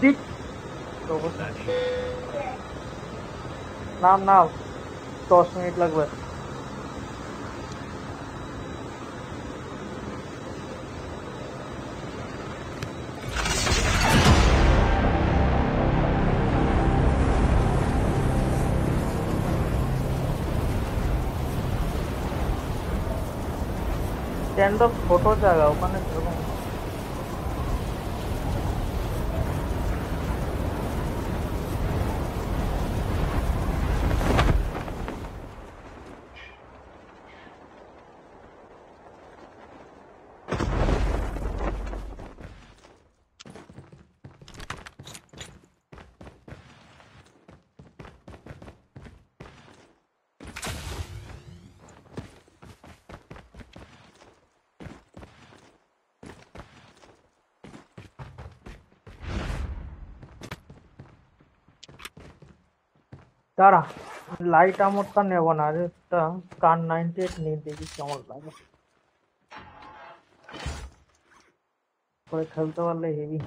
ঠিক নাম নাম 10 মিনিট লাগবে। স্ট্যান্ড আপ ছোট জায়গা, ওখানে সেরকম দাঁড়া, লাইট আমরটা নেবো না, আরে একটা কার 98 নিয়ে দেখি কেমন লাগে, করে খেলতে পারলে হেভি।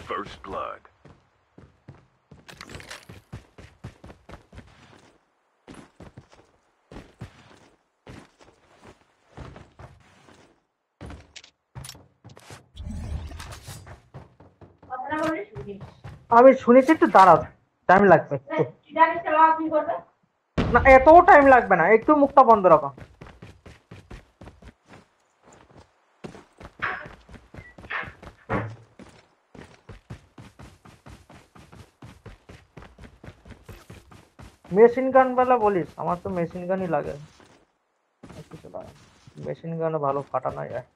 First blood. আমি শুনেছি একটু দাঁড়া, টাইম লাগবে একটু। না এতও টাইম লাগবে না, একটু মুখটা বন্ধ রাখো। মেশিন গান বেলা বলিস, আমার তো মেশিন গানই লাগে। মেশিন গান ভালো ফাটানো যায়।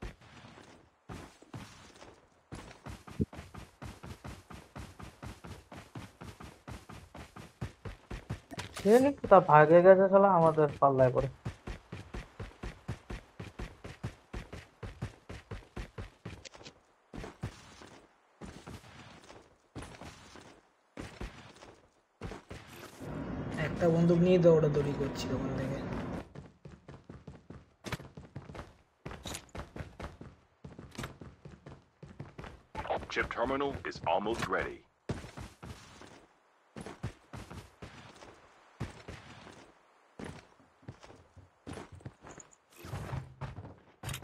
সে নাকি তা ভাগে গেছে শালা আমাদের পাল্লায় করে। একটা বন্দুক নিয়ে দৌড়াদৌড়ি করছি ওখান থেকে। Chip terminal is almost ready.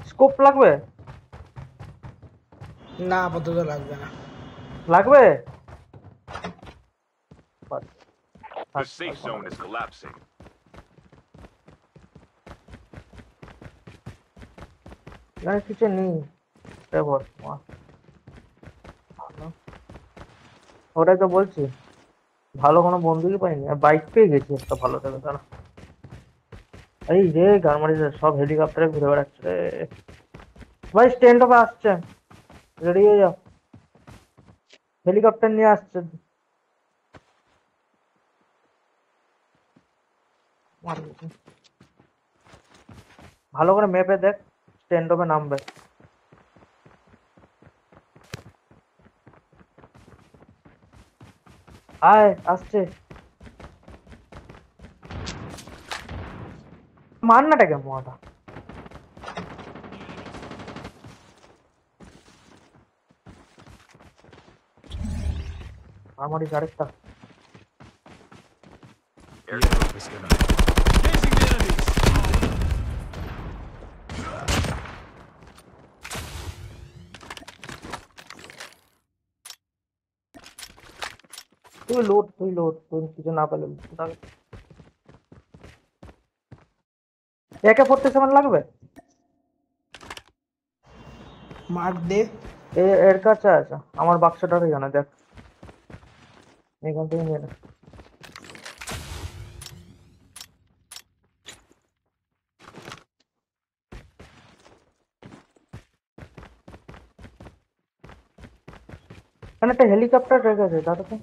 Scope লাগবে? না আপাতত লাগবে না। লাগবে? The safe zone is collapsing. এখানে কিছু নেই, ওটাই তো বলছি, ভালো কোনো বন্ধুই পাইনি, আর বাইক পেয়ে গেছি একটা ভালো থেকে। তারা এই যে গার্মারিজ সব হেলিকপ্টারে ঘুরে বেড়াচ্ছে রে ভাই। স্ট্যান্ড অফে আসছে, রেডি হয়ে যাও, হেলিকপ্টার নিয়ে আসছে। ভালো করে ম্যাপে দেখ, স্ট্যান্ড অফে নামবে। আয় আসছে, মান্নাটাকে মোয়াটা। আমার আরেকটা Airdrop is imminent. Facing the enemies. তুই লোড, তুই লোড, তুই কিছু না পেলে AK-47 লাগবে? মার্ক দে। এর কাছে আছে, আমার বাক্সটার এখানে দেখ, এখান থেকে নিয়ে নে। এখানে একটা হেলিকপ্টার রেখেছে, দাঁড়াতে।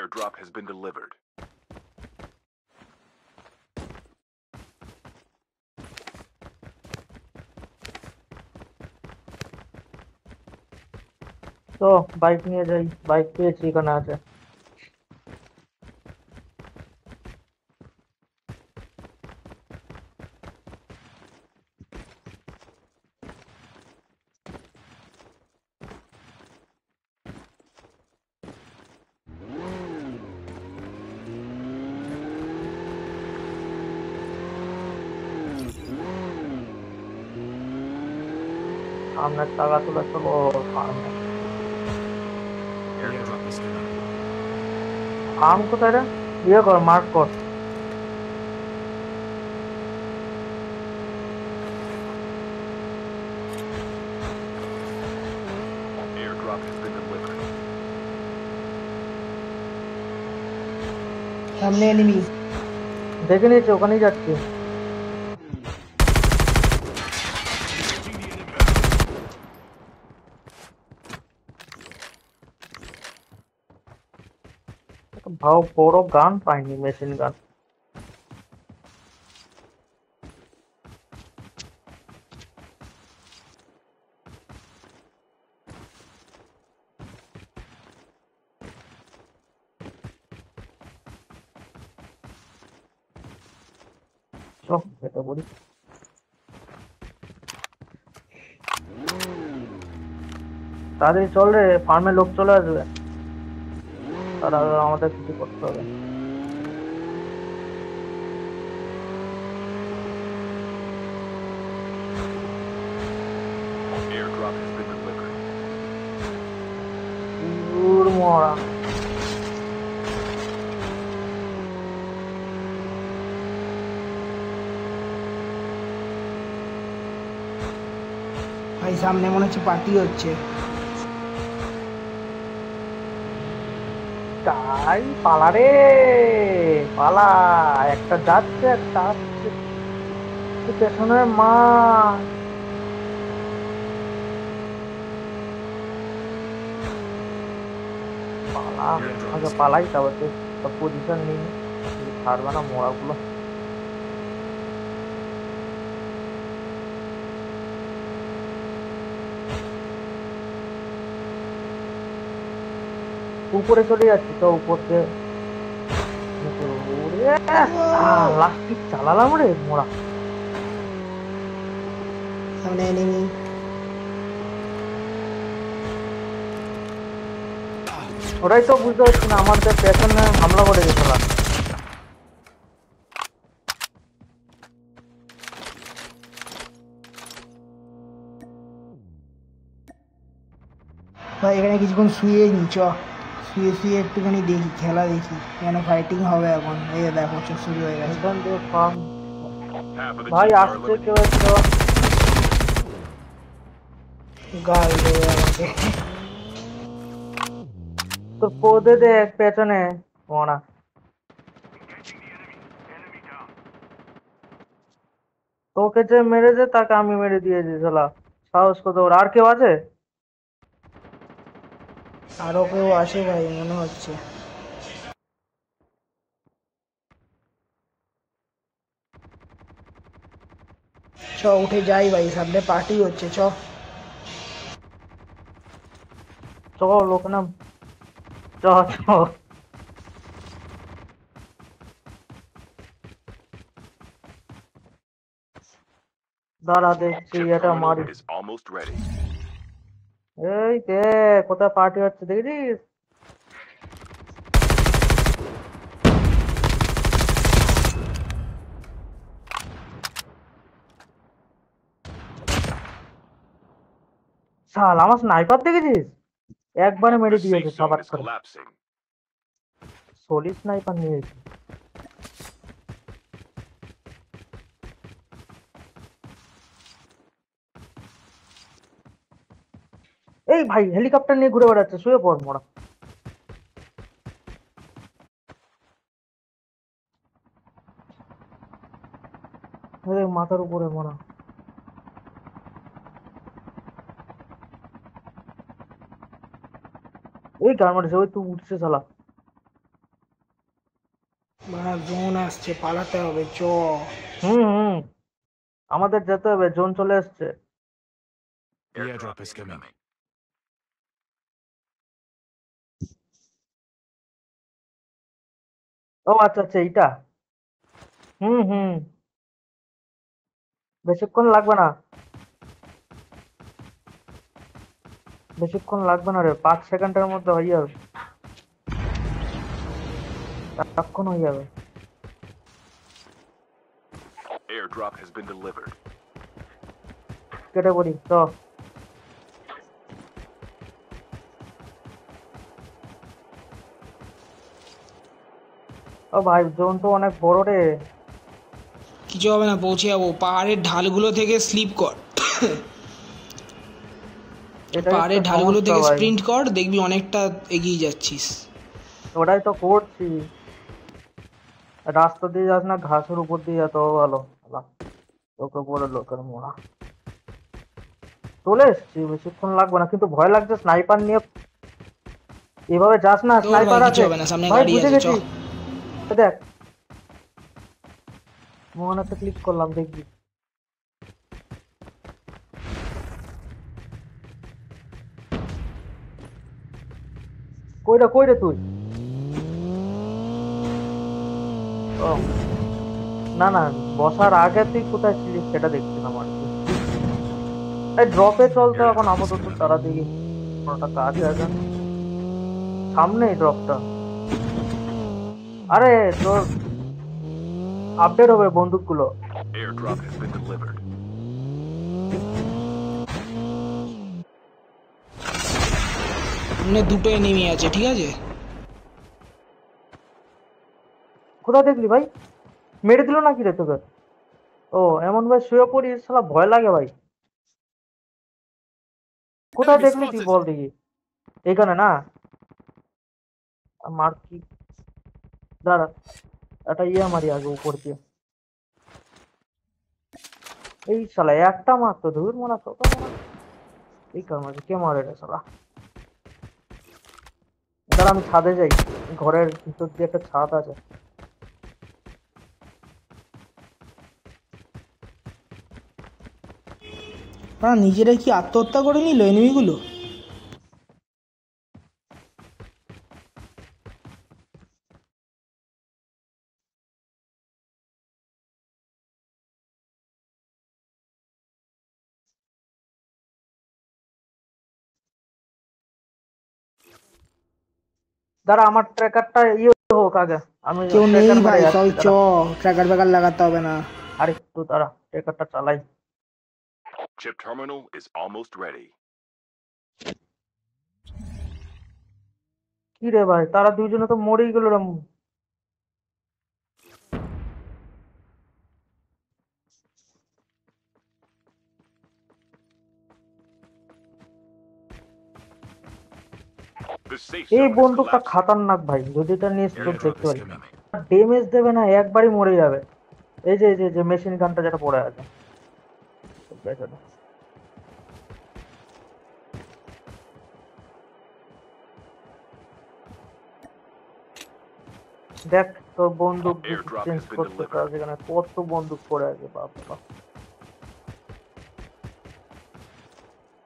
Airdrop has been delivered. তো বাইক নিয়ে যাই, বাইক পেয়েছি, এখানে আছে। সামনের টাকা তুলে চলো ফার্মে। Airdrop is coming. ফার্ম কোথায় রে? ইয়ে কর, মার্ক কর। Airdrop has been delivered. সামনে এনিমি। দেখে নিয়েছি, ওখানেই যাচ্ছি। ভাও বড় গান পাইনি, মেশিন গান। চল এটা বলি, তাড়াতাড়ি চল রে, ফার্মে লোক চলে আসবে, তার আগে আমাদের কিছু করতে হবে। Airdrop has been delivered. দূর মরা। ভাই সামনে মনে হচ্ছে পার্টি হচ্ছে। তাই পালা রে, পালা। একটা যাচ্ছে, একটা আসছে, পেছনে মা। পালা, আগে পালাই, তারপর সব পজিশন নিয়ে ছাড়বে না মোড়াগুলো। উপরে চলে যাচ্ছি তো, উপর দিয়ে লাস্টিক চালালাম রে মোড়া। সামনে এনিমি। ওরাই তো বুঝতে পারছি না, আমাদের পেছনে হামলা করে গেছিল। ভাই এখানে কিছুক্ষণ শুয়ে নি, চ শুয়ে শুয়ে একটুখানি দেখি, খেলা দেখি, এখানে ফাইটিং হবে এখন। এই দেখো শুরু হয়ে গেছে। এখান দিয়ে ফার্ম। Half of the ভাই teams are আসছে eliminated. কেউ একটা, গাল দেবে আমাকে। তোর পদে দেখ পেছনে মোড়া। তোকে যে মেরেছে তাকে আমি মেরে দিয়েছি শালা, সাহস কত ওর। আর কেউ আছে? আরো কেউ আসে ভাই মনে হচ্ছে। চ উঠে যাই ভাই, সামনে পার্টি হচ্ছে, চ। চল লোক নাম, চ চ। দাঁড়া দেখছি Chip এটা মারি। terminal is almost ready. এই দেখ কোথায় পার্টি হচ্ছে, দেখেছিস? শাল আমার স্নাইপার দেখেছিস, একবারে The মেরে safe দিয়েছে zone সবার is করে। collapsing. সলিড স্নাইপার নিয়েছে। এই ভাই হেলিকপ্টার নিয়ে ঘুরে বেড়াচ্ছে, শুয়ে পড় মোড়া। মাথার উপরে মোড়া। ওই গান মারছে, ওই তুই উঠছে শালা। জোন আসছে, পালাতে হবে, চ। হুম, আমাদের যেতে হবে, জোন চলে এসছে। The airdrop is coming. ও আচ্ছা আচ্ছা, এইটা। হুম, বেশিক্ষণ লাগবে না, বেশিক্ষণ লাগবে না রে, 5 সেকেন্ডের মধ্যে হয়ে যাবে, সারাক্ষণ হয়ে যাবে। Airdrop has been delivered. কেটে পড়ি তো। ও ভাই, জোন তো অনেক বড় রে। কিছু হবে না, পৌঁছে যাবো। পাহাড়ের ঢালগুলো থেকে স্লিপ কর, এটাই পাহাড়ের একটা ঢালগুলো সমস্যা থেকে ভাই, স্প্রিন্ট কর, দেখবি অনেকটা এগিয়ে যাচ্ছিস। ওটাই তো করছি। রাস্তা দিয়ে যাস না, ঘাসের উপর দিয়ে যেতে হবে ভালো। শালা, তোকে বলে লোকের মোড়া। চলে এসছি, বেশিক্ষণ লাগবে না, কিন্তু ভয় লাগছে স্নাইপার নিয়ে এভাবে যাস না, তোর ভাই স্নাইপার কিছু আছে। হবে না, সামনে ভাই গাড়ি বুঝে আছে, চ। গেছি, দেখ মোহনাতে ক্লিক করলাম, দেখবি। কই রে তুই? ও না না, বসার আগে তুই কোথায় ছিলিস সেটা দেখছিলাম আর কি। এই ড্রপে চলতো এখন Airdrop is আপাতত, coming. তারা দেখি কোনোটা কাজ আছে। সামনেই ড্রপটা। আরে তোর আপডেট হবে বন্দুকগুলো। Airdrop has been delivered. সামনে দুটো এনিমি আছে, ঠিক আছে। কোথায় দেখলি ভাই? মেরে দিল নাকি রে তোকে? ও এমন ভাই শুয়ে পড়িস, শালা ভয় লাগে ভাই। কোথায় Enemy দেখলি তুই spotted. বল দেখি। এইখানে না? মার কি, দাঁড়া, একটা মারি আগে উপর দিয়ে। এই শালা একটা মারতো, ধুর মারা কত মারা। এই কার মারছে, কে মারে রে শালা? দাঁড়া আমি ছাদে যাই, ঘরের ভিতর দিয়ে একটা ছাদ আছে। নিজেরা কি আত্মহত্যা করে নিল এনিমিগুলো? দাঁড়া আমার ট্র্যাকারটা হোক আগে, আমি কেউ নেই ট্র্যাকার মেরে ভাই, যাচ্ছি, সবাই চ। দাঁড়া। ট্র্যাকার ব্যাকার লাগাতে হবে না। আরে একটু দাঁড়া, ট্র্যাকারটা চালাই। Chip terminal is almost ready. কি রে ভাই, তারা দুইজনে তো মরেই গেল রে। The safe এই zone is বন্দুকটা collapsing. খাতারনাক ভাই, যদি এটা নিয়ে তোর Airdrop দেখতে is পারি। coming. ড্যামেজ দেবে না, একবারই মরে যাবে। এই যে মেশিন গানটা যেটা পড়ে আছে পেছনে। দেখ তোর বন্দুক Airdrop চেঞ্জ has been করতে delivered. চাস, এখানে কত বন্দুক পড়ে আছে, বাবা।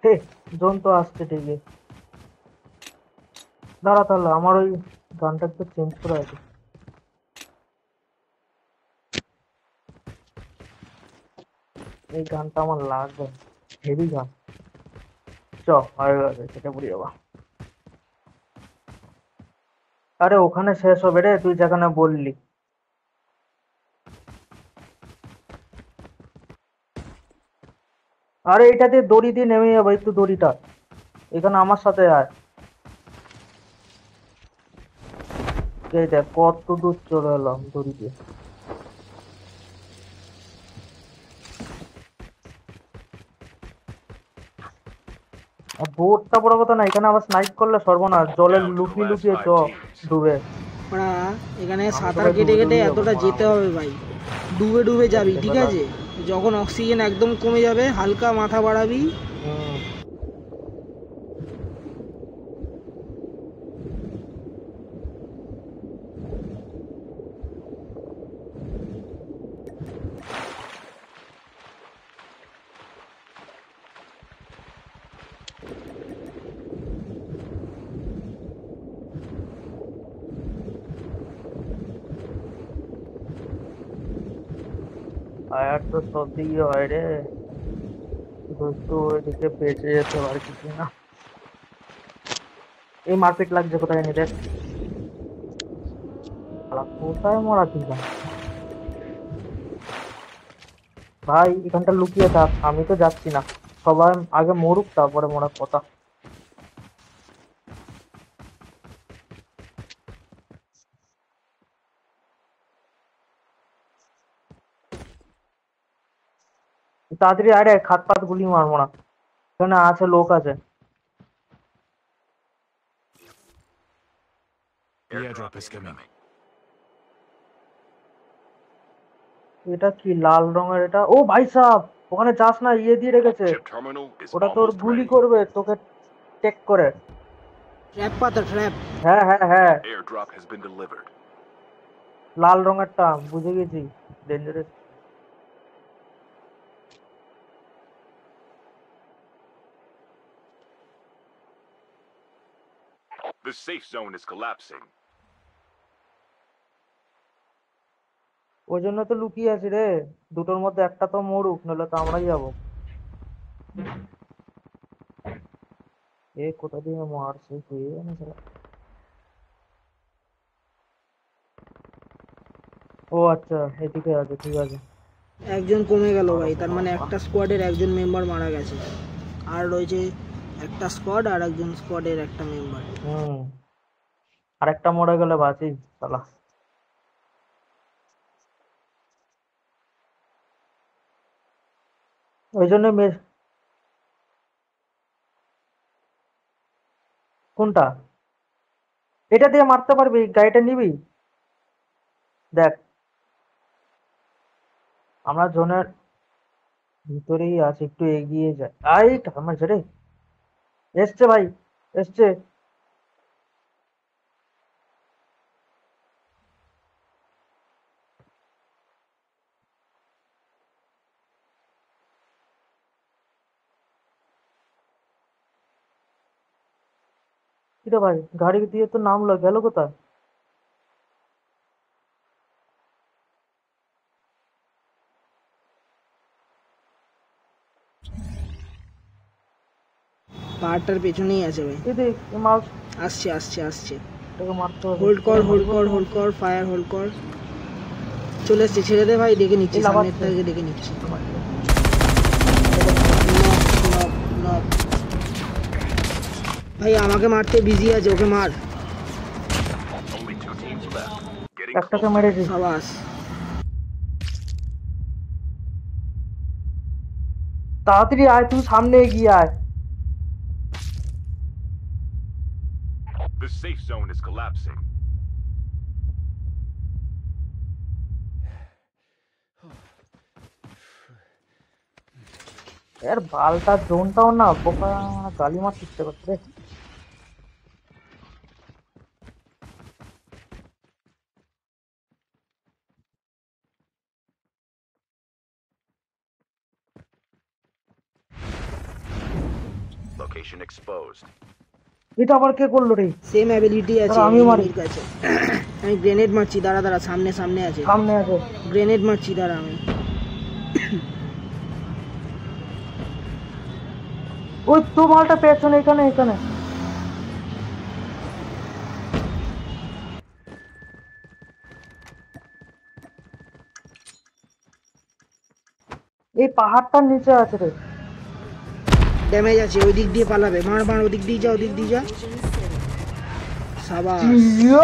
হে, জোন তো আসছে ঠিকই। দাঁড়া তাহলে আমার ওই গানটা একটু চেঞ্জ করে আছে। এই গানটা আমার লাগবে, হেভি গান। চ, হয়ে গেছে, সেটা পুড়িয়ে যাবা। আরে ওখানে শেষ হবে রে, তুই যেখানে বললি। আরে এটা দিয়ে দড়ি দিয়ে নেমে যাবো, একটু দড়িটা এখানে আমার সাথে আয়। এই দেখ কত দূর চলে এলাম দড়ি দিয়ে। আর বোর্ডটা বড় কথা না, এখানে আবার স্নাইপ করলে সর্বনাশ, জলে Down to the লুকিয়ে last লুকিয়ে 5 চ teams. ডুবে। ওরা এখানে আমি তো সাঁতার ভাই কেটে ডুবে কেটে ডুবে যাবো এতটা মনে যেতে হয়। হবে ভাই। ডুবে ডুবে যাবি, ঠিক ছেলেবেলা। আছে। যখন অক্সিজেন একদম কমে যাবে, হালকা মাথা বাড়াবি। হুম। ফায়ার তো সব দিকে হয় রে, শুধু একটু ওইদিকে বেঁচে যেতে আর কিছু না। এই মারপিট লাগছে কোথায় নি দেখ। শালা কোথায় মরা দিলাম ভাই, এখানটা লুকিয়ে থাক, আমি তো যাচ্ছি না। সবাই আগে মরুক তারপরে মরার কথা। তাড়াতাড়ি আরে খাত পাত গুলি মারবো না, এখানে আছে লোক আছে। The airdrop is coming. এটা কি লাল রঙের? এটা ও ভাই সাব, ওখানে যাস না, ইয়ে দিয়ে রেখেছে। Chip terminal is ওটা তোর almost গুলি ready. করবে তোকে টেক করে। ট্র্যাপ পাতা ট্র্যাপ। হ্যাঁ হ্যাঁ হ্যাঁ, Airdrop has been delivered. লাল রঙেরটা বুঝে গেছি, dangerous. The safe zone is collapsing. ওই জন্য তো লুকিয়ে আছি রে, দুটোর মধ্যে একটা তো মরুক, নইলে তো আমরাই যাবো। এ কোথা দিয়ে মারছে কে জানে শালা। ও আচ্ছা, এদিকে আছে, ঠিক আছে। একজন কমে গেল ভাই, তার মানে একটা স্কোয়াডের একজন মেম্বার মারা গেছে, আর রয়েছে একটা স্কোয়াড আর একজন স্কোয়াডের একটা মেম্বার। হুম, আরেকটা মরে গেলে বাঁচি শালা। ওই জন্য কোনটা? এটা দিয়ে মারতে পারবি? গাড়িটা নিবি? দেখ, আমরা জোনের ভিতরেই আছি, একটু এগিয়ে যায়। আই টাকা মারছে রে, এসছে ভাই, এসছে। কিরে ভাই, গাড়ি দিয়ে তো নামলো, গেল কোথায়? পাহাড়টার পেছনেই আছে ভাই। এদিক মাল, আসছে আসছে আসছে। এটাকে মারতে হবে। হোল্ড কর হোল্ড কর হোল্ড কর, ফায়ার হোল্ড কর। চলে এসছে, ছেড়ে দে ভাই, ডেকে নিচ্ছি, এই সামনের লাফাচ্ছে। থেকে ডেকে নিচ্ছি। Knock, knock. ভাই আমাকে মারতে বিজি আছে, ওকে মার। Only 2 teams left. Getting একটাকে close. মেরেছি। সাবাস। তাড়াতাড়ি আয়, তুই সামনে এগিয়ে আয়। The safe zone is collapsing. এর বালটা জোনটাও না বোকা, গালি মারতে ইচ্ছে করছে রে। Location exposed. এটা আবার কে করলো রে? সেম অ্যাবিলিটি আছে দাঁড়া, আমি মারি। এনিমির কাছে। আমি গ্রেনেড মারছি, দাঁড়া দাঁড়া, সামনে সামনে আছে, সামনে আছে। গ্রেনেড মারছি, দাঁড়া। আমি ওই তো মালটা পেছনে, এখানে এখানে। এই পাহাড়টার নিচে আছে রে। ড্যামেজ আছে, ওই দিক দিয়ে পালাবে, মার মার, ওদিক দিয়ে যা, ওদিক দিয়ে যা। সাবাস। ইয়ো!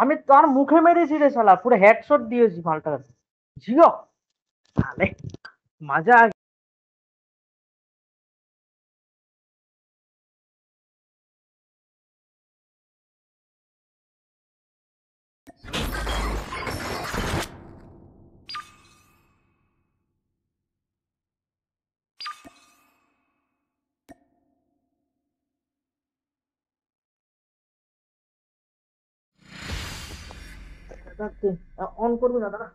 আমি তার মুখে মেরেছি রে শালা, পুরো হেডশট দিয়েছি মালটার। জিও আলে মজা আ অন করবি না দাঁড়া।